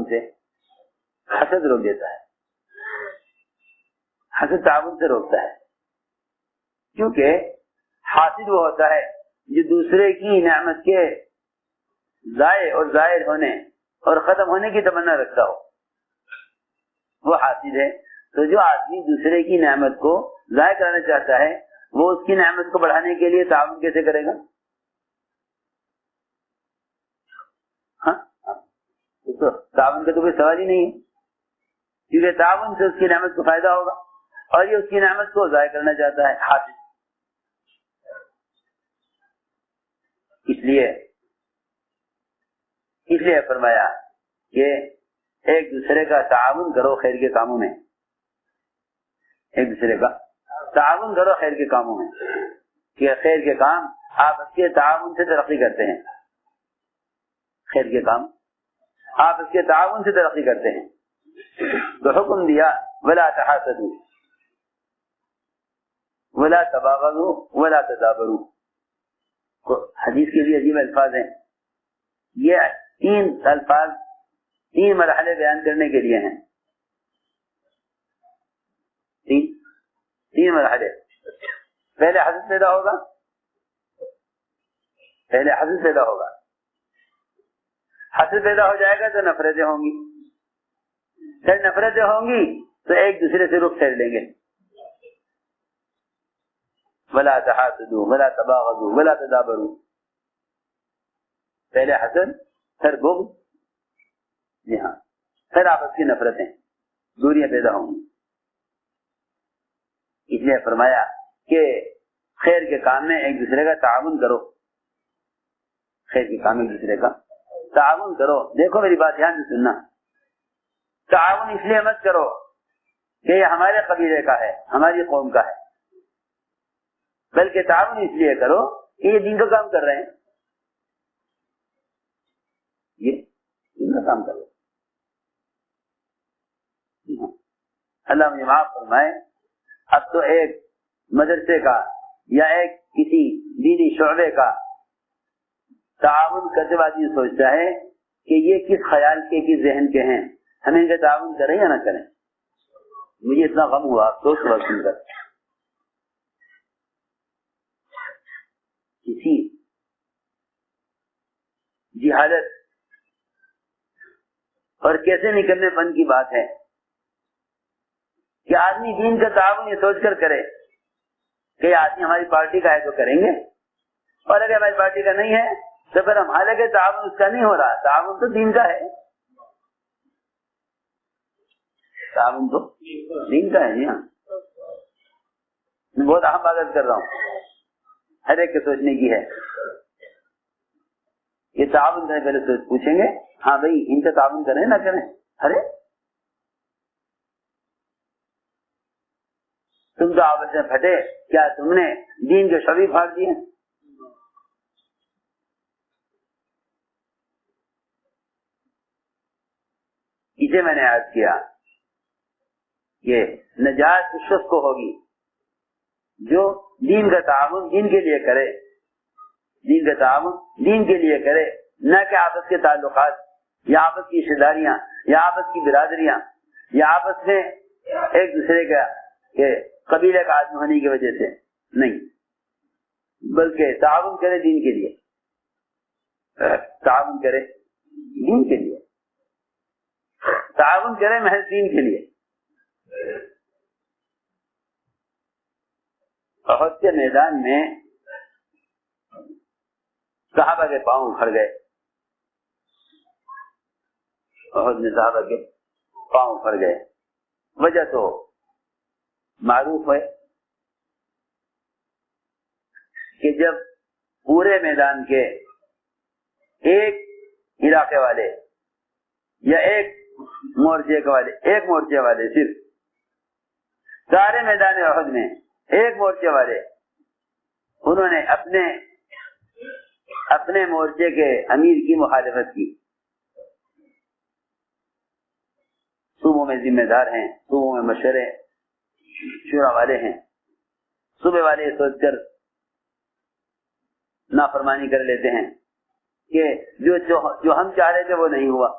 تعاون سے حسد روک دیتا ہے. حسد تعاون سے روکتا ہے، کیونکہ حاسد وہ ہوتا ہے جو دوسرے کی نعمت کے ضائع اور ظاہر ہونے اور ختم ہونے کی تمنا رکھتا ہو، وہ حاسد ہے. تو جو آدمی دوسرے کی نعمت کو ضائع کرنا چاہتا ہے وہ اس کی نعمت کو بڑھانے کے لیے تعاون کیسے کرے گا؟ ہاں، تو تعاون کا تو کوئی سوال ہی نہیں ہے، کیونکہ تعاون سے اس کی نعمت کو فائدہ ہوگا اور یہ اس کی نعمت کو ضائع کرنا چاہتا ہے حاسد. اس لیے فرمایا کہ ایک دوسرے کا تعاون کرو خیر کے کاموں میں. ایک دوسرے کا تعاون کرو خیر کے کاموں میں، کہ خیر کے کام آپ اس کے تعاون سے ترقی کرتے ہیں. خیر کے کام آپ اس کے تعاون سے ترقی کرتے ہیں. تو حکم دیا ولا تحاسدوا ولا تباغضوا ولا تدابروا. حدیث کے بھی عجیب الفاظ ہیں. یہ 3 الفاظ 3 مرحلے بیان کرنے کے لیے ہیں. 3 مرحلے. پہلے حسد پیدا ہوگا، حسد پیدا ہو جائے گا تو نفرتیں ہوں گی، پھر نفرتیں ہوں گی تو ایک دوسرے سے رخ پھیر لیں گے. ولا تحاسدوا ولا تباغضوا ولا تدابروا. پہلے حسد، پھر بغض، جی ہاں، پھر آپس کی نفرتیں، دوریاں پیدا ہوں گی. اس لیے فرمایا کہ خیر کے کام میں ایک دوسرے کا تعاون کرو. خیر کے کام میں ایک دوسرے کا تعاون کرو. دیکھو میری بات دھیان سے سننا. تعاون اس لیے مت کرو کہ یہ ہمارے قبیلے کا ہے، ہماری قوم کا ہے، بلکہ تعاون اس لیے کرو کہ یہ دین کا کام کر رہے ہیں. یہ دین کا کام کر رہے ہیں. اللہ مجھے معاف فرمائے، اب تو ایک مدرسے کا یا ایک کسی دینی شعبے کا تعاون کرتے بعد یہ سوچتا ہے کہ یہ کس خیال کے کس ذہن کے ہیں، ہم ان کا تعاون کریں یا نہ کریں. مجھے اتنا غم ہوا افسوس ہوا سن کر. کسی جہالت اور کیسے نکلنے پن کی بات ہے کہ آدمی دین کا تعاون یہ سوچ کر کرے کہ آدمی ہماری پارٹی کا ہے تو کریں گے، اور اگر ہماری پارٹی کا نہیں ہے تو پھر ہمارے کے تعاون اس کا نہیں ہو رہا. تعاون تو دین کا ہے، تعاون تو دین کا ہے. جی ہاں، میں بہت اہم بات کر رہا ہوں، ہر ایک کے سوچنے کی ہے. یہ تعاون کرنے پہلے پوچھیں گے ہاں بھائی ان کا تعاون کریں نہ کریں. ارے تم تو آپس میں پھٹے، کیا تم نے دین کے شعبے پھاڑ دیے؟ اسے میں نے عرض کیا کہ نجات اس شخص کو ہوگی جو دین کا تعاون دین کے لیے کرے، دین کا تعاون دین کے لیے کرے، نہ کہ آپس کے تعلقات یا آپس کی رشتہ داریاں یا آپس کی برادریاں یا آپس میں ایک دوسرے کا کہ قبیلے کا آدمی ہونے کی وجہ سے نہیں، بلکہ تعاون کرے دین کے لیے. تعاون کرے دین کے لیے، تعاون کرے محض دین کے لیے. احد کے میدان میں صحابہ کے پاؤں اکھڑ گئے. احد میں صحابہ کے پاؤں اکھڑ گئے. وجہ تو معروف ہے کہ جب پورے میدان کے ایک علاقے والے یا ایک مورچے والے صرف سارے میدان احد میں ایک مورچے والے انہوں نے اپنے مورچے کے امیر کی مخالفت کی. صوبوں میں ذمہ دار ہیں، صوبوں میں مشورے شورا والے ہیں، صوبے والے سوچ کر نافرمانی کر لیتے ہیں کہ جو ہم چاہ رہے تھے وہ نہیں ہوا.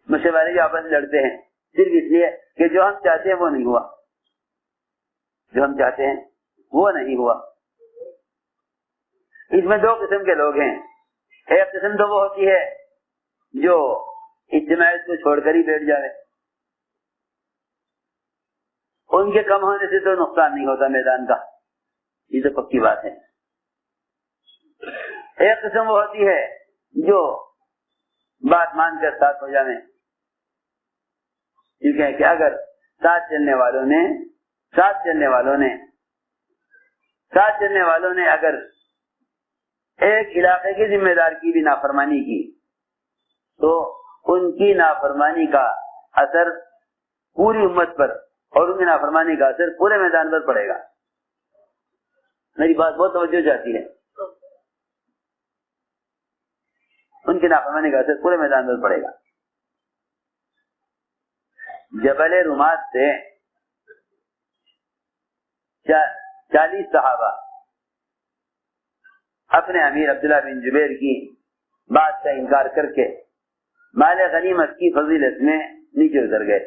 مشورے جو آپس میں لڑتے ہیں صرف اس لیے کہ جو ہم چاہتے ہیں وہ نہیں ہوا، جو ہم چاہتے ہیں وہ نہیں ہوا۔ اس میں دو قسم کے لوگ ہیں، ایک قسم تو وہ ہوتی ہے جو اجتماعیت کو چھوڑ کر ہی بیٹھ جائے، ان کے کم ہونے سے تو نقصان نہیں ہوتا میدان کا، یہ تو پکی بات ہے۔ ایک قسم وہ ہوتی ہے جو بات مان کر ساتھ ہو جائیں، ٹھیک ہے کہ اگر ساتھ چلنے والوں نے اگر ایک علاقے کے ذمہ دار کی بھی نافرمانی کی تو ان کی نافرمانی کا اثر پوری امت پر اور ان کی نافرمانی کا اثر پورے میدان پر پڑے گا۔ میری بات بہت توجہ چاہتی ہے، ان کی نافرمانی کا اثر پورے میدان پر پڑے گا۔ جبل رومات سے 40 صحابہ اپنے امیر عبداللہ بن جبیر کی بات کا انکار کر کے مال غنیمت کی فضیلت میں نیچے اتر گئے۔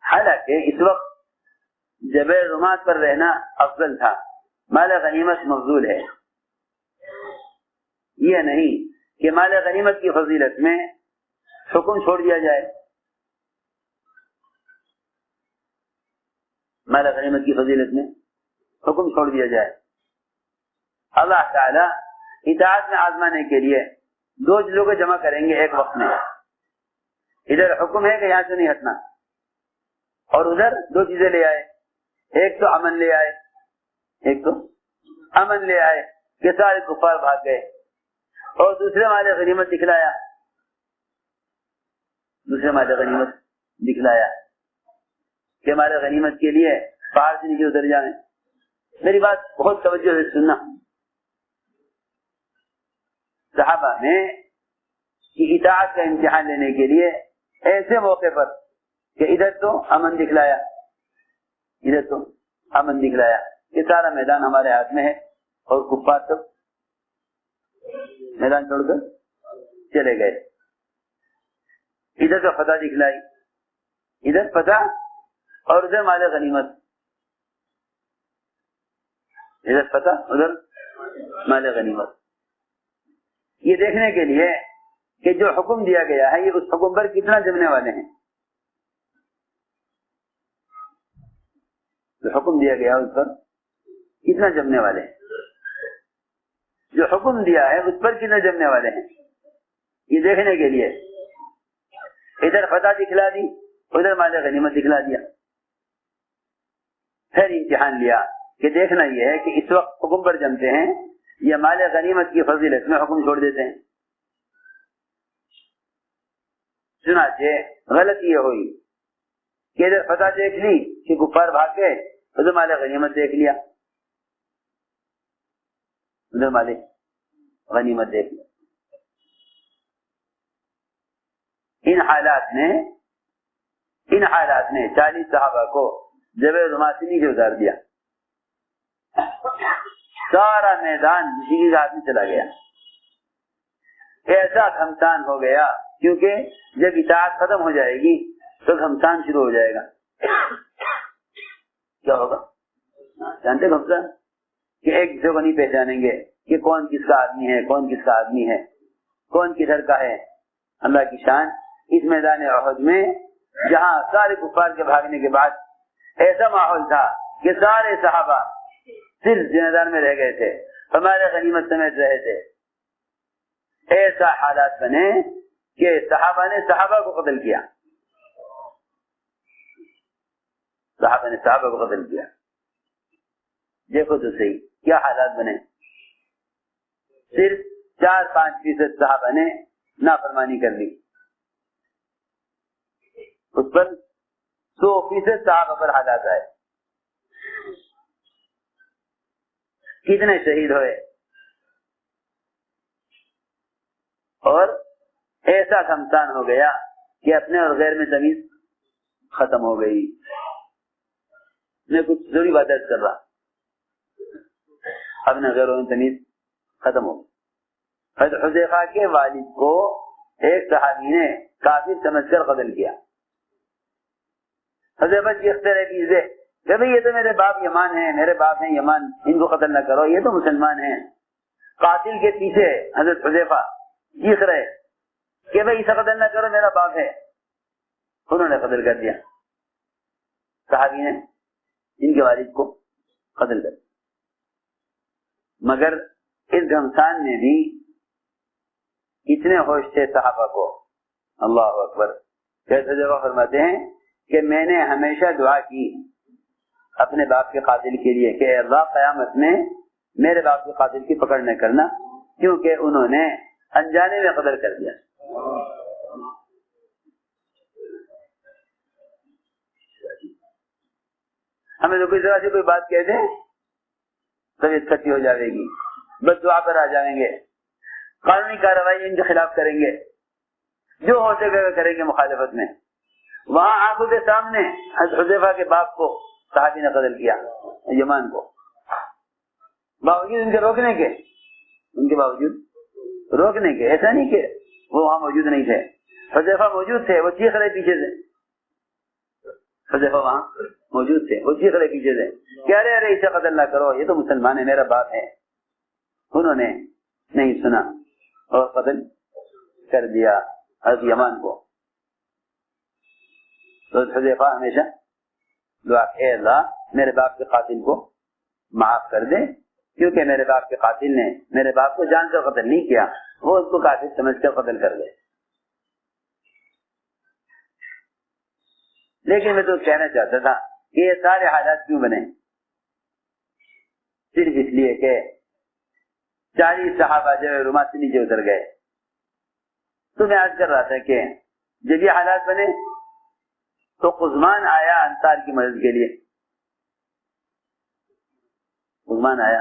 حالانکہ اس وقت جبل رومات پر رہنا افضل تھا، مال غنیمت مفضول ہے۔ یہ نہیں کہ مال غنیمت کی فضیلت میں حکم چھوڑ دیا جائے، مال غنیمت کی فضیلت میں حکم چھوڑ دیا جائے۔ اللہ تعالی اطاعت میں آزمانے کے لیے دو چیزوں کو جمع کریں گے ایک وقت میں، ادھر حکم ہے کہ یہاں سے نہیں ہٹنا، اور ادھر دو چیزیں لے آئے، ایک تو امن لے آئے کہ سارے کفار بھاگ گئے، اور دوسرے مال غنیمت دکھلایا کہ مال غنیمت کے لیے پہاڑ سے نیچے اتر جائیں۔ میری بات بہت توجہ سے سننا، صحابہ میں کی اطاعت کا امتحان لینے کے لیے ایسے موقع پر کہ ادھر تو امن دکھلایا کہ سارا میدان ہمارے ہاتھ میں ہے، اور کفار سب میدان چھوڑ کر چلے گئے۔ ادھر تو فتح دکھلائی، ادھر فتح اور ادھر مال غنیمت، ادھر فتح ادھر مال غنیمت، یہ دیکھنے کے لیے کہ جو حکم دیا گیا ہے یہ اس حکم پر کتنا جمنے والے ہیں، جو حکم دیا گیا اس پر کتنا جمنے والے ہیں، جو حکم دیا ہے اس پر کتنا جمنے والے ہیں، یہ دیکھنے کے لیے ادھر فتح دکھلا دی ادھر مال غنیمت دکھلا دیا۔ پھر امتحان لیا کہ دیکھنا یہ ہے کہ اس وقت حکم پر جمتے ہیں یا مال غنیمت کی فضیلت میں حکم چھوڑ دیتے ہیں۔ چنانچہ غلط یہ ہوئی کہ ادھر فتح دیکھ لی کہ کفار بھاگ گئے، ادھر مال غنیمت دیکھ لیا، ادھر مال غنیمت دیکھ لیا۔ ان حالات نے 40 صحابہ کو جبل رومات سے نیچے اتار دیا، سارا میدان اسی کے ہاتھ میں چلا گیا، ایسا گھمسان ہو گیا، کیونکہ جب اطاعت ختم ہو جائے گی تو گھمسان شروع ہو جائے گا۔ کیا ہوگا جانتے گھمسان؟ کہ ایک دوسرے کو نہیں پہچانیں گے کہ کون کس کا آدمی ہے، کون کس کا آدمی ہے، کون کدھر کا ہے۔ اللہ کی شان اس میدان احد میں جہاں سارے کفار کے بھاگنے کے بعد ایسا ماحول تھا کہ سارے صحابہ صرف میدان میں رہ گئے تھے، ہمارے غنیمت سمیت رہے تھے، ایسا حالات بنے کہ صحابہ نے صحابہ کو قتل کیا، صحابہ نے صحابہ کو قتل کیا۔ دیکھو تو صحیح کیا حالات بنے، صرف 4-5% صحابہ نے نافرمانی کر لی، اس پر 100% صحابہ پر حالات آئے، کتنے شہید ہوئے، اور ایسا گھمسان ہو گیا کہ اپنے اور غیر میں تمیز ختم ہو گئی۔ میں کچھ ضروری بات کر رہا، اپنے غیر میں تمیز ختم ہو گئی۔ حضرت حذیفہ کے والد کو ایک صحابی نے کافر سمجھ کر قتل کیا. حذیفہ چیختے رہے پیچھے کہ بھئی یہ تو میرے باپ یمان ہیں، میرے باپ ہیں یمان، ان کو قتل نہ کرو، یہ تو مسلمان ہیں. قاتل کے پیچھے حضرت حذیفہ چیخ رہے کہ بھئی اسے قتل نہ کرو، میرا باپ ہے. انہوں نے قتل کر دیا، صحابی نے ان کے والد کو قتل کر دیا. مگر اس گھمسان میں بھی اتنے ہوش تھے صحابہ کو. اللہ اکبر. حذیفہ فرماتے ہیں کہ میں نے ہمیشہ دعا کی اپنے باپ کے قاتل کے لیے کہ اللہ قیامت میں میرے باپ کے قاتل کی پکڑ نہ کرنا، کیونکہ انہوں نے انجانے میں قتل کر دیا. ہمیں تو کوئی ذرا سے کوئی بات کہہ دیں طبیعت کھٹی ہو جائے گی، بس دعا پر آ جائیں گے، قانونی کارروائی ان کے خلاف کریں گے، جو ہو سکے کریں گے مخالفت میں. وہاں آنکھوں کے سامنے حذیفہ کے باپ کو صحابی نے قتل کیا، یمان کو، باوجود ان کے روکنے کے، ان کے باوجود روکنے کے. ایسا نہیں کہ وہ وہاں موجود نہیں تھے، حذیفہ موجود تھے، وہ چیخ رہے پیچھے سے. حذیفہ وہاں موجود تھے، وہ چیخ رہے پیچھے سے کہ ارے ارے اسے قتل نہ کرو، یہ تو مسلمان ہے، میرا باپ ہے. انہوں نے نہیں سنا اور قتل کر دیا حضرت یمان کو. تو حذیفہ ہمیشہ دعا اے اللہ میرے باپ کے قاتل کو معاف کر دے، کیونکہ میرے باپ کے قاتل نے میرے باپ کو جان کر قتل نہیں کیا، وہ اس کو قاتل سمجھ کر قتل کر دے. لیکن میں تو کہنا چاہتا تھا کہ یہ سارے حالات کیوں بنے؟ صرف اس لیے کہ 40 صحابہ جو روما سے نیچے اتر گئے. تو میں عرض کر رہا تھا کہ جب یہ حالات بنے تو قزمان آیا انصار کی مدد کے لیے. قزمان آیا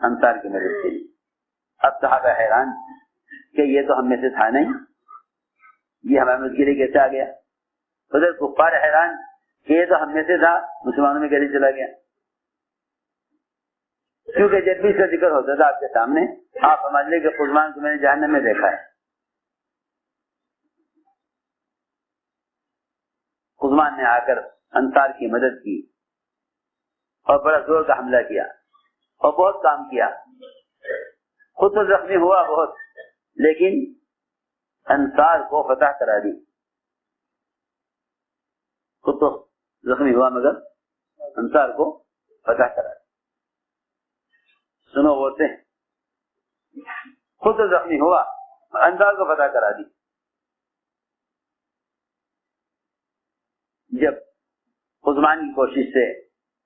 انصار کی مدد کے لیے. اب صحابہ حیران کہ یہ تو ہم میں سے تھا نہیں، یہ ہماری مدد کے لیے کیسے آ گیا؟ ادھر کفار حیران کہ یہ تو ہم میں سے تھا، مسلمانوں میں کیسے چلا گیا؟ کیونکہ جب بھی اس کا ذکر ہوتا تھا آپ کے سامنے، آپ سمجھ لیں کہ قزمان کو میں نے جہنم میں دیکھا ہے. قزمان نے آ کر انصار کی مدد کی اور بڑا زور کا حملہ کیا اور بہت کام کیا. خود تو زخمی ہوا بہت، لیکن انصار کو فتح کرا دی. خود تو زخمی ہوا مگر انصار کو فتح کرا دی. سنو غور سے، خود تو زخمی ہوا انصار کو فتح کرا دی. جب قزمان کی کوشش سے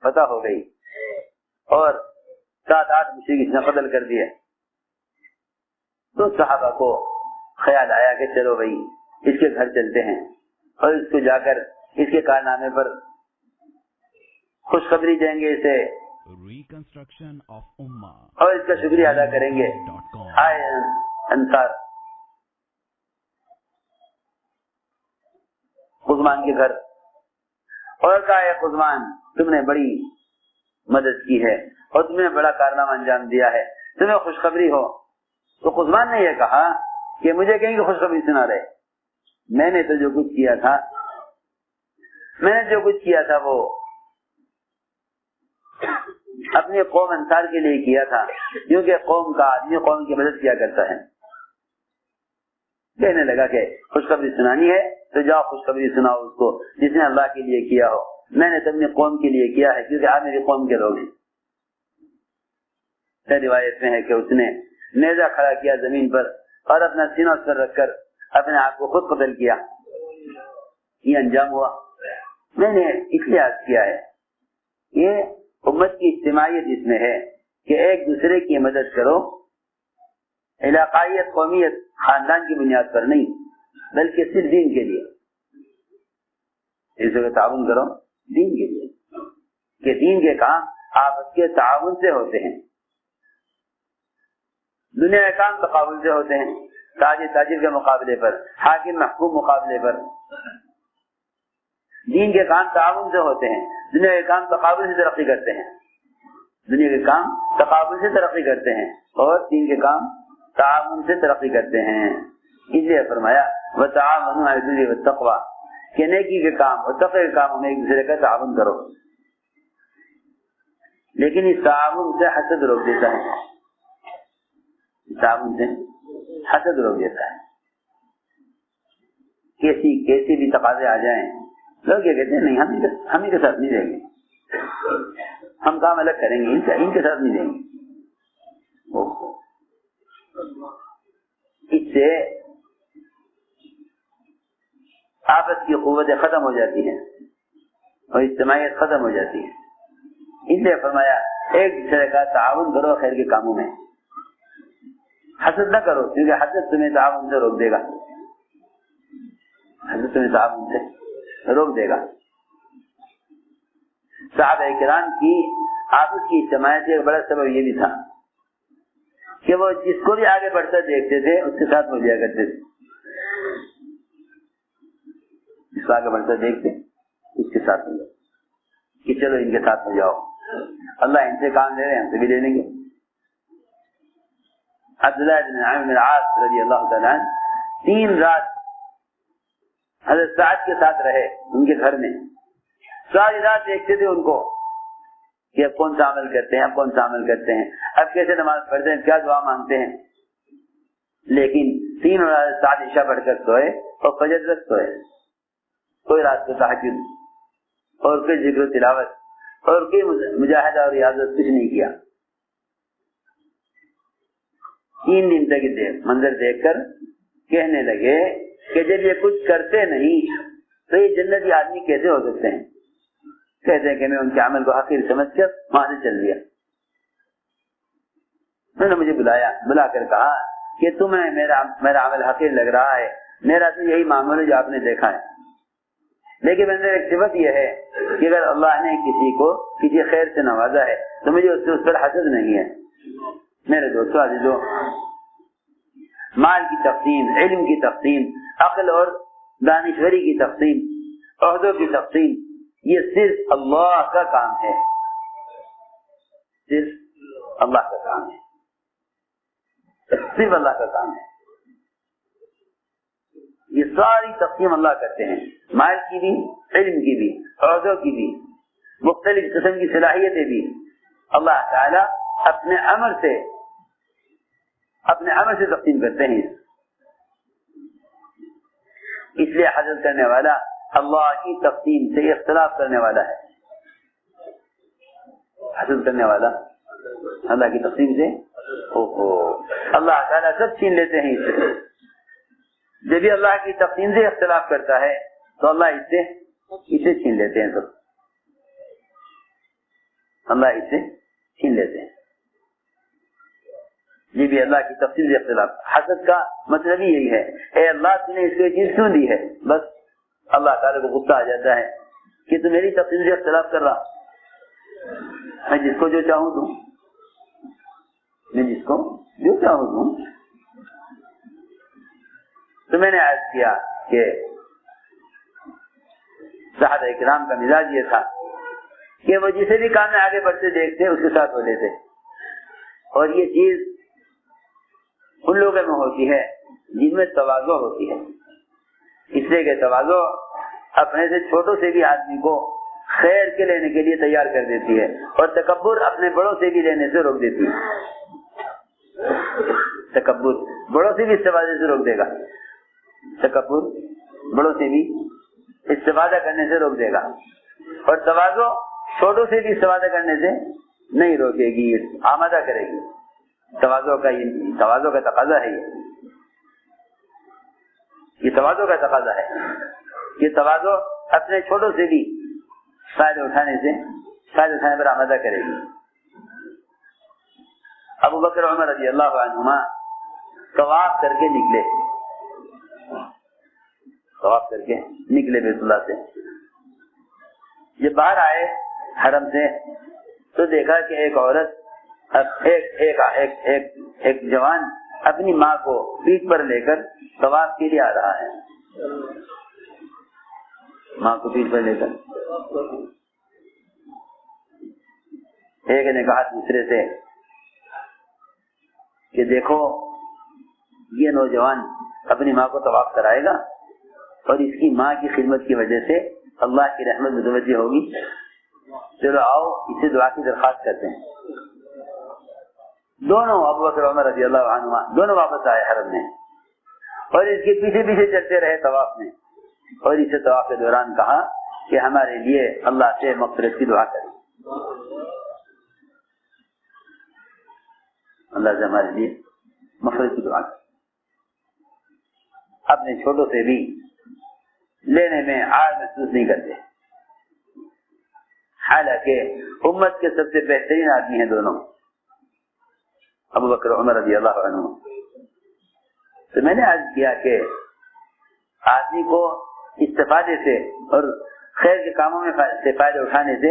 فتح ہو گئی اور 7-8 مشرک اس نے قتل کر دیا، تو صحابہ کو خیال آیا کہ چلو بھائی اس کے گھر چلتے ہیں اور اس کو جا کر اس کے کارنامے پر خوشخبری دیں گے اسے اور اس کا شکریہ ادا کریں گے. آئے انصار قزمان کے گھر اور کہا ہے قزمان تم نے بڑی مدد کی ہے اور تم نے بڑا کارنامہ انجام دیا ہے، تمہیں خوشخبری ہو. تو قزمان نے یہ کہا کہ مجھے کہیں گے خوشخبری سنا رہے، میں نے تو جو کچھ کیا تھا وہ اپنی قوم انصار کے لیے کیا تھا، کیونکہ قوم کا آدمی قوم کی مدد کیا کرتا ہے. کہنے لگا کہ خوشخبری سنانی ہے تو جاؤ خوشخبری سناؤ اس کو جس نے اللہ کے لیے کیا ہو. میں نے تو اپنی قوم کے لیے کیا ہے کیونکہ آپ میری قوم کے لوگ ہیں. روایت میں ہے کہ اس نے نیزہ کھڑا کیا زمین پر اور اپنا سینہ اس پر رکھ کر اپنے آپ کو خود قتل کیا. یہ انجام ہوا. میں نے اس لیے عرض کیا ہے، یہ امت کی اجتماعیت اس میں ہے کہ ایک دوسرے کی مدد کرو، علاقائیت قومیت خاندان کی بنیاد پر نہیں بلکہ صرف دین کے لیے. اس سے تعاون کرو دین کے لیے، کہ دین کے کام آپس کے تعاون سے ہوتے ہیں. دنیا کے کام تقابل سے ہوتے ہیں، تاجر تاجر کے مقابلے پر، حاکم محکوم مقابلے پر. دین کے کام تعاون سے ہوتے ہیں، دنیا کے کام تقابل سے ترقی کرتے ہیں. دنیا کے کام تقابل سے ترقی کرتے ہیں اور دین کے کام تعاون سے ترقی کرتے ہیں. اس لیے فرمایا وتعاونوا علی البر والتقوی کہ نیکی کے کام اور تقوی کے کاموں میں ایک دوسرے کا تعاون کرو. لیکن اس تعاون سے حسد روک دیتا ہے. تعاون سے حسد روک دیتا ہے. کیسی بھی تقاضے آ جائیں لوگ یہ کہتے ہیں نہیں ہم ہی کے ساتھ نہیں رہیں گے, ہم کام الگ کریں گے, ان کے ساتھ نہیں رہیں گے. اس سے آپس کی قوتیں ختم ہو جاتی ہیں اور اجتماعیت ختم ہو جاتی ہے. اس لیے فرمایا ایک دوسرے کا تعاون کرو خیر کے کاموں میں. حسد نہ کرو کیونکہ حسد تمہیں تعاون سے روک دے گا. حسد تمہیں تعاون سے روک دے گا. صحابہ کرام کی آپس کی اجتماعیت ایک بڑا سبب یہ بھی تھا کہ وہ جس کو بھی آگے بڑھتا دیکھتے تھے اس کے ساتھ ہو جایا کرتے تھے. جس کو آگے بڑھتا دیکھتے اس کے ساتھ ہو جاؤ کہ چلو ان کے ساتھ ہو جاؤ, اللہ ان سے کام لے رہے ہیں ہم سے بھی لے لیں گے. عبداللہ بن عامر بن العاص رضی اللہ تعالیٰ عنہ 3 رات حضرت سعد کے ساتھ رہے ان کے گھر میں. ساری رات دیکھتے تھے ان کو کہ اب کون سا عمل کرتے ہیں, اب کون سا عمل کرتے ہیں, اب کیسے نماز پڑھتے ہیں, کیا دعا مانگتے ہیں. لیکن 3 رات سعد عشاء پڑھ کر سوئے اور فجر تک سوئے. کوئی رات کو تہجد اور کوئی ذکر و تلاوت اور کوئی مجاہدہ اور ریاضت کچھ نہیں کیا. 3 دن تک منظر دیکھ کر کہنے لگے کہ جب یہ کچھ کرتے نہیں تو یہ جنتی آدمی کیسے ہو سکتے ہیں. کہتے ہیں کہ میں ان کے عمل کو حقیر سمجھ کر وہاں سے چل دیا. انہوں نے مجھے بلا کر کہا کہ تمہیں میرا عمل حقیر لگ رہا ہے, میرا تو یہی معمول ہے جو آپ نے دیکھا ہے. لیکن اندر ایک صفت یہ ہے کہ اگر اللہ نے کسی کو کسی خیر سے نوازا ہے تو مجھے اس پر حسد نہیں ہے. میرے دوستو عزیزو, مال کی تقسیم, علم کی تقسیم, عقل اور دانشوری کی تقسیم, عہدوں کی تقسیم, یہ صرف اللہ کا کام ہے. صرف اللہ کا کام ہے. صرف اللہ کا کام ہے. یہ ساری تقسیم اللہ کرتے ہیں, مال کی بھی, علم کی بھی, عہدوں کی بھی, مختلف قسم کی صلاحیتیں بھی. اللہ تعالی اپنے عمل سے تقسیم کرتے ہیں. اس لیے حسد کرنے والا اللہ کی تقسیم سے اختلاف کرنے والا ہے. حسد کرنے والا اللہ کی تقسیم سے اللہ تعالیٰ سب چھین لیتے ہیں اس سے. جب بھی اللہ کی تقسیم سے اختلاف کرتا ہے تو اللہ اسے چھین لیتے ہیں. سب اللہ اسے چھین لیتے ہیں. یہ بھی اللہ کی تقسیم سے اختلاف. حسد کا مطلب ہی یہی ہے, اے اللہ تم نے اس کو یہ چیز کیوں دی ہے. بس اللہ تعالیٰ کو غصہ آ جاتا ہے کہ تم میری تقسیم سے اختلاف کر رہا. میں جس کو جو چاہوں دوں, میں جس کو جو چاہوں دوں. تو میں نے عرض کیا کہ صحابہ کرام کا مزاج یہ تھا کہ وہ جسے بھی کام میں آگے بڑھتے دیکھتے اس کے ساتھ ہو لیتے. اور یہ چیز ان لوگوں میں ہوتی ہے جن میں تواضع ہوتی ہے. اس لیے کہ تواضع اپنے سے چھوٹوں سے بھی آدمی کو خیر کے لینے کے لیے تیار کر دیتی ہے, اور تکبر اپنے بڑوں سے بھی لینے سے روک دیتی ہے. تکبر بڑوں سے بھی استفادے سے روک دے گا. تکبر بڑوں سے بھی استفادہ کرنے سے روک دے گا, اور تواضع چھوٹوں سے بھی استفادہ کرنے سے نہیں روکے گی, آمادہ کرے گی. تواضع کا تقاضا ہے. یہ تواضع کا تقاضا ہے. یہ تواضع اپنے چھوٹوں سے بھی فائدہ اٹھانے پر آمادہ کرے گی. ابو بکر عمر رضی اللہ عنہما طواف کر کے نکلے بیت اللہ سے. جب باہر آئے حرم سے تو دیکھا کہ ایک عورت, ایک جوان اپنی ماں کو پیٹھ پر لے کر طواف کے لیے آ رہا ہے. ماں کو پیٹھ پر لے کر. ایک نے کہا دوسرے سے کہ دیکھو یہ نوجوان اپنی ماں کو طواف کرائے گا اور اس کی ماں کی خدمت کی وجہ سے اللہ کی رحمت متوجہ ہوگی. چلو آؤ اسے دعا کی درخواست کرتے ہیں. دونوں ابو بکر عمر رضی اللہ عنہ دونوں واپس آئے حرم میں اور اس کے پیچھے پیچھے چلتے رہے طواف میں, اور اسے طواف کے دوران کہا کہ ہمارے لیے اللہ سے مغفرت کی دعا کریں, اللہ سے ہمارے لیے مغفرت کی دعا کریں. اپنے چھوٹوں سے بھی لینے میں عار محسوس نہیں کرتے, حالانکہ امت کے سب سے بہترین آدمی ہیں دونوں, ابو بکر عمر رضی اللہ عنہ. تو میں نے عرض کیا کہ آدمی کو استفادے سے اور خیر کے کاموں میں سے فائدہ اٹھانے سے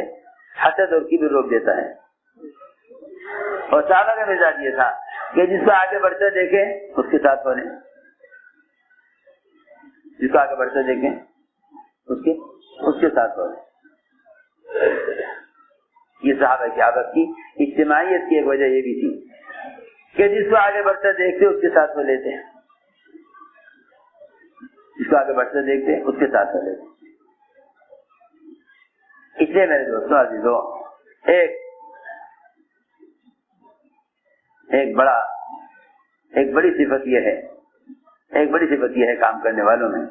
حسد اور کبر روک دیتا ہے. اور صحابہ کا مزاج یہ تھا کہ جس کو آگے بڑھتا دیکھے اس کے ساتھ ہونے, جس کو آگے بڑھتا دیکھیں اس کے ساتھ ہونے. یہ صحابہ کی عادت کی اجتماعیت کی ایک وجہ یہ بھی تھی کہ جس کو آگے بڑھتا دیکھتے اس کے ساتھ ہو لیتے ہیں, جس کو آگے بڑھتا دیکھتے اس کے ساتھ ہو لیتے. اس لیے میرے دوستوں عزیزوں, ایک بڑی صفت یہ ہے کام کرنے والوں میں,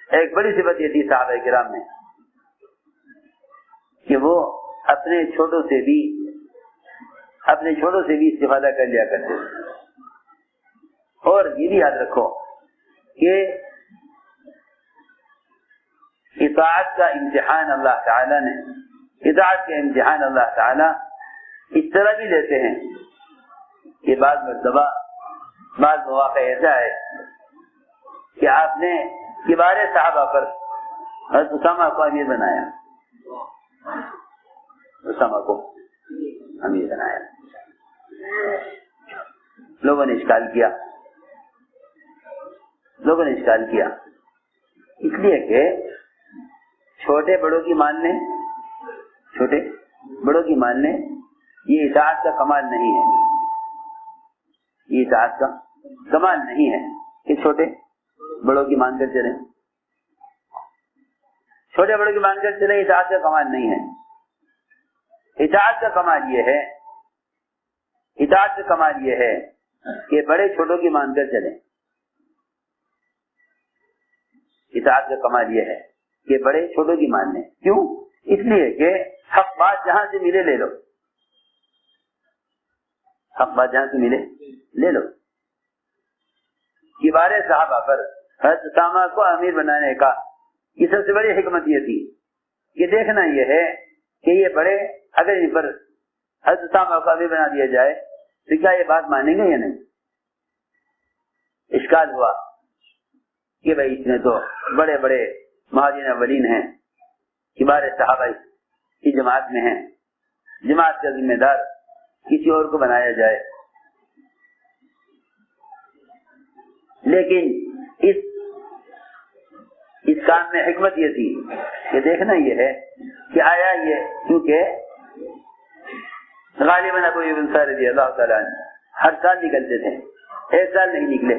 ایک بڑی صفت یہ تھی صحابہ کرام میں کہ وہ اپنے چھوٹوں سے بھی استفادہ کر لیا کرتے. اور یہ بھی یاد رکھو کہ اطاعت کا امتحان اللہ تعالی اس طرح بھی لیتے ہیں کہ بعض مرتبہ بعض مواقع ایسا ہے کہ آپ نے کبار صحابہ پر حضرت اسامہ کو امیر بنایا, لوگوں نے اشکال کیا اس لیے کہ چھوٹے بڑوں کی ماننے یہ اطاعت کا کمال نہیں ہے. یہ اطاعت کا کمال نہیں ہے کہ چھوٹے بڑوں کی مان کر چلیں, اطاعت کا کمال نہیں ہے. اطاعت کا کمال یہ ہے کہ بڑے چھوٹوں کی مان کر چلیں. اطاعت کا کمال یہ ہے کہ بڑے چھوٹوں کی مان لیں. کیوں؟ اس لیے کہ حق بات جہاں سے ملے لے لو, کبار صحابہ پر حضرت اسامہ کو امیر بنانے کا یہ سب سے بڑی حکمت یہ تھی کہ دیکھنا یہ ہے کہ یہ بڑے اگر ان پر حضرت اسامہ کو امیر بنا دیا جائے تو کیا یہ بات مانیں گے یا نہیں. اشکال ہوا کہ بھائی اس میں تو بڑے بڑے مہاجرین اولین ہیں, کبار صحابہ کی جماعت میں ہیں, جماعت کا ذمہ دار کسی اور کو بنایا جائے. لیکن اس کام میں حکمت یہ تھی کہ دیکھنا یہ ہے کہ آیا یہ, کیونکہ غالباً ابو ایوب انصاری رضی اللہ تعالیٰ عنہ ہر سال نکلتے تھے, ایک سال نہیں نکلے.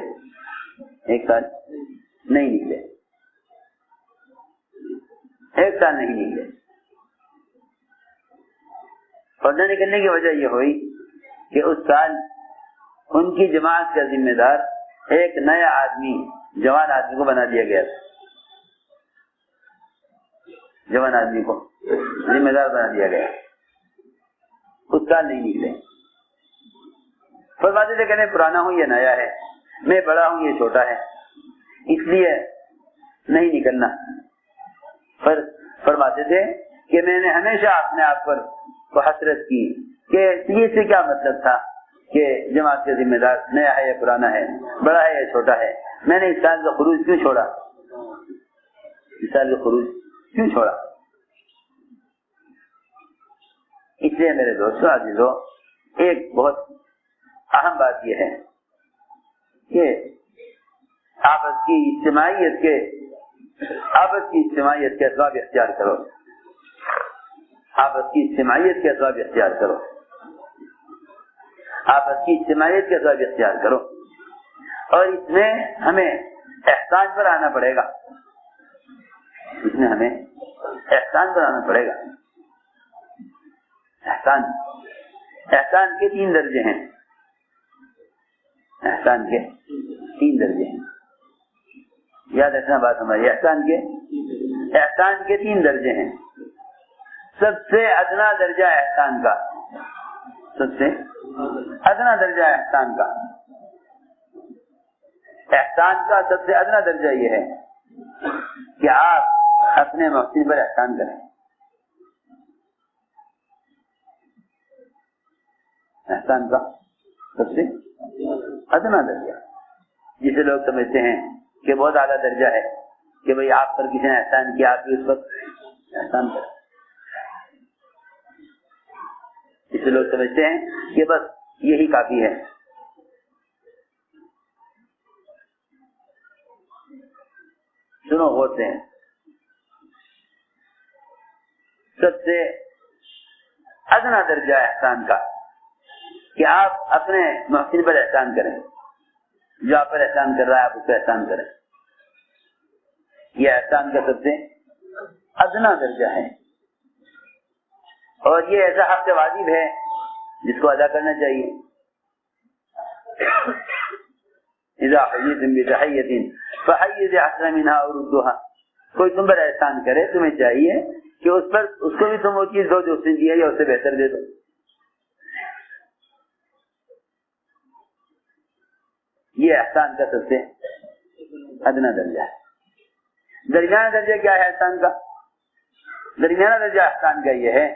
اور نہ نکلنے کی وجہ یہ ہوئی کہ اس سال ان کی جماعت کا ذمہ دار ایک نیا آدمی, جوان آدمی کو بنا دیا گیا. جوان آدمی کو ذمہ دار بنا دیا گیا. اس سال نہیں نکلے. فرماتے تھے کہ میں پرانا ہوں یہ نیا ہے, میں بڑا ہوں یہ چھوٹا ہے, اس لیے نہیں نکلنا. فرماتے تھے کہ میں نے ہمیشہ اپنے آپ پر حسرت کی کہ یہ سے کیا مطلب تھا کہ جماعت کا ذمہ دار نیا ہے یا پرانا ہے, بڑا ہے یا چھوٹا ہے, میں نے اس سال کا خروج کیوں چھوڑا. اس لیے میرے دوستوں عزیزوں, ایک بہت اہم بات یہ ہے کہ آپس کی اجتماعیت کے اسباب اختیار کرو. آپس کی اجتماعیت کے اسباب اختیار کرو. اور اس میں ہمیں احسان پر آنا پڑے گا، اس میں ہمیں احسان پر آنا پڑے گا۔ احسان کے 3 درجے ہیں، احسان کے 3 درجے ہیں، یاد رکھنا بات ہماری۔ احسان کے 3 درجے ہیں۔ سب سے ادنا درجہ احسان کا، سب سے ادنا درجہ احسان کا سب سے ادنا درجہ یہ ہے کہ آپ اپنے محسن پر احسان کریں۔ احسان کا سب سے ادنا درجہ، جسے لوگ سمجھتے ہیں کہ بہت اعلیٰ درجہ ہے کہ بھئی آپ پر کسی نے احسان کیا، آپ بھی اس پر احسان کریں۔ اسے لوگ سمجھتے ہیں کہ بس یہی کافی ہے۔ سنو غور سے، سب سے ادنا درجہ احسان کا کہ آپ اپنے محسن پر احسان کریں، جو آپ پر احسان کر رہا ہے آپ اس پر احسان کریں۔ یہ احسان کا سب سے ادنا درجہ ہے، اور یہ ایسا حق واجب ہے جس کو ادا کرنا چاہیے۔ اذا حییتم بتحیۃ فحیوا باحسن منها او ردوها، کوئی تم پر احسان کرے تمہیں چاہیے کہ اس کو بھی تم وہ چیز دو جو اس نے دی ہے یا اس سے بہتر دے دو۔ یہ احسان کا سب سے ادنا درجہ ہے۔ درمیانہ درجہ کیا ہے احسان کا؟ درمیانہ درجہ احسان کا یہ ہے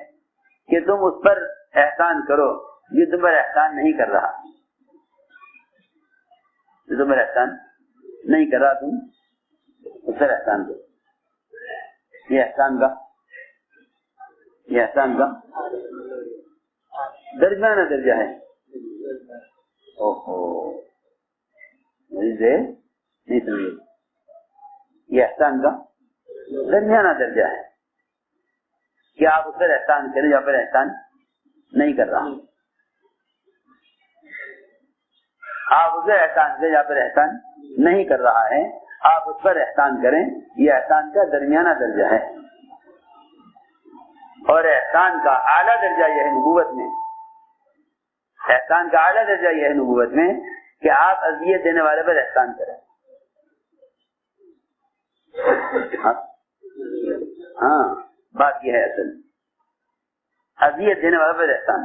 کہ تم اس پر احسان کرو جو تم پر احسان نہیں کر رہا، جو تم پر احسان نہیں کر رہا، تم اس پر احسان کرو۔ یہ احسان کا درمیانہ درجہ ہے۔ نہیں سمجھے، یہ احسان کا درمیانہ درجہ ہے کہ آپ اس پر احسان کریں یا پر احسان نہیں کر رہا، آپ اسے احسان کریں یا پر احسان نہیں کر رہا ہے، آپ اس پر احسان کریں، یہ احسان کا درمیانہ درجہ ہے۔ اور احسان کا اعلیٰ درجہ یہ ہے نبوت میں، احسان کا اعلیٰ درجہ یہ ہے نبوت میں کہ آپ اذیت دینے والے پر احسان کریں۔ ہاں بات یہ ہے اصل، اذیت دینے والے پر احسان،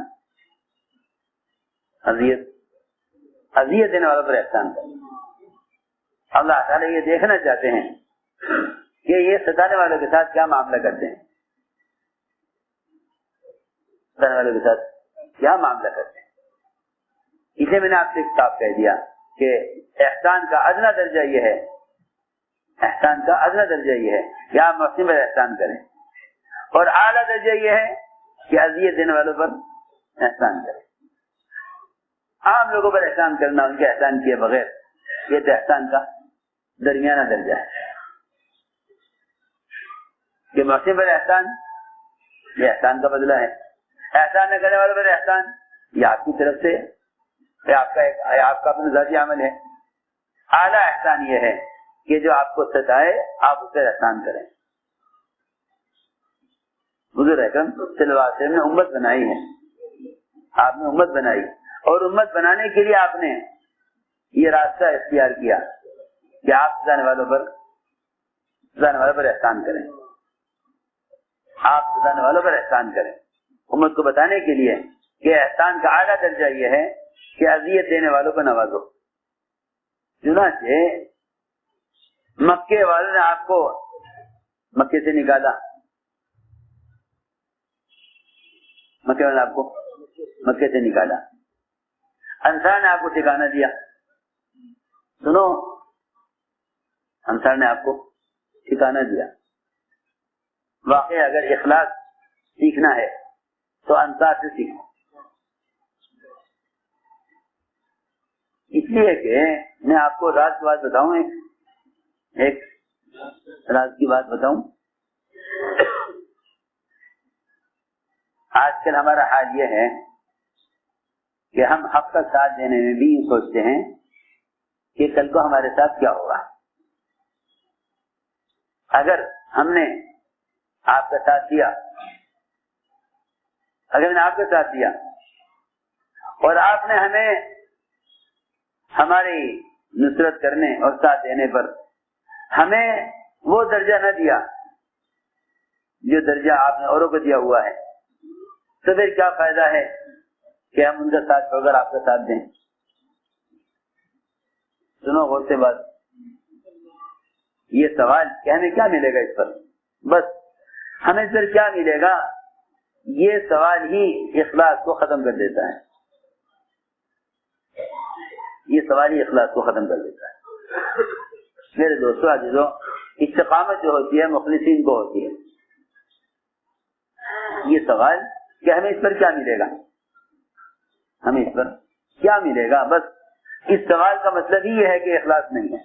اذیت دینے والے پر احسان کریں۔ اللہ تعالیٰ یہ دیکھنا چاہتے ہیں کہ یہ ستانے والوں کے ساتھ کیا معاملہ کرتے ہیں، ستانے والوں کے ساتھ کیا معاملہ کرتے ہیں۔ اسے میں نے آپ سے صاف کہہ دیا کہ احسان کا ادنا درجہ یہ ہے، احسان کا ادنا درجہ یہ ہے کہ آپ محسن پر احسان کریں، اور اعلیٰ درجہ یہ ہے کہ اذیت دینے والوں پر احسان کریں۔ عام لوگوں پر احسان کرنا ان کے احسان کیے بغیر، یہ تو احسان کا درمیانہ درجہ ہے کہ محسن پر احسان یہ احسان کا بدلہ ہے، احسان نہ کرنے والوں پر احسان یہ آپ کی طرف سے آپ کا اپنا ذاتی عمل ہے۔ اعلیٰ احسان یہ ہے کہ جو آپ کو ستائے آپ اس پر احسان کریں۔ حضور اکرم صلی اللہ علیہ وسلم نے امت بنائی ہے، آپ نے امت بنائی، اور امت بنانے کے لیے آپ نے یہ راستہ اختیار کیا کہ آپ ستانے والوں پر احسان کریں، آپ ستانے والوں پر احسان کریں، امت کو بتانے کے لیے کہ احسان کا اعلیٰ درجہ یہ ہے کہ اذیت دینے والوں کو نوازو۔ چنانچہ مکے والوں نے آپ کو مکے سے نکالا، مکے والوں نے آپ کو مکے سے نکالا، انصار نے آپ کو ٹھکانہ دیا۔ سنو، انصار نے آپ کو ٹھکانہ دیا۔ واقعی اگر اخلاص سیکھنا ہے تو انصار سے سیکھو، اس لیے کہ میں آپ کو راز کی بات بتاؤں، ایک راز کی بات بتاؤں۔ آج کل ہمارا حال یہ ہے کہ ہم حق کا ساتھ دینے میں بھی یہ سوچتے ہیں کہ کل کو ہمارے ساتھ کیا ہوگا. اگر ہم نے آپ کا ساتھ دیا، اگر میں نے آپ کا ساتھ دیا اور آپ نے ہمیں ہماری نصرت کرنے اور ساتھ دینے پر ہمیں وہ درجہ نہ دیا جو درجہ آپ نے اوروں کو دیا ہوا ہے، تو پھر کیا فائدہ ہے کہ ہم ان کا ساتھ چھوڑ کر آپ کا ساتھ دیں. سنو غور سے بات، یہ سوال کہ ہمیں کیا ملے گا اس پر، بس ہمیں اس پر کیا ملے گا، یہ سوال ہی اخلاص کو ختم کر دیتا ہے. یہ سوال ہی اخلاص کو ختم کر دیتا ہے. میرے دوستو عزیزو، استقامت جو ہوتی ہے مخلصین کو ہوتی ہے. یہ سوال کہ ہمیں اس پر کیا ملے گا، ہمیں اس پر کیا ملے گا، بس اس سوال کا مطلب ہی یہ ہے کہ اخلاص نہیں ہے.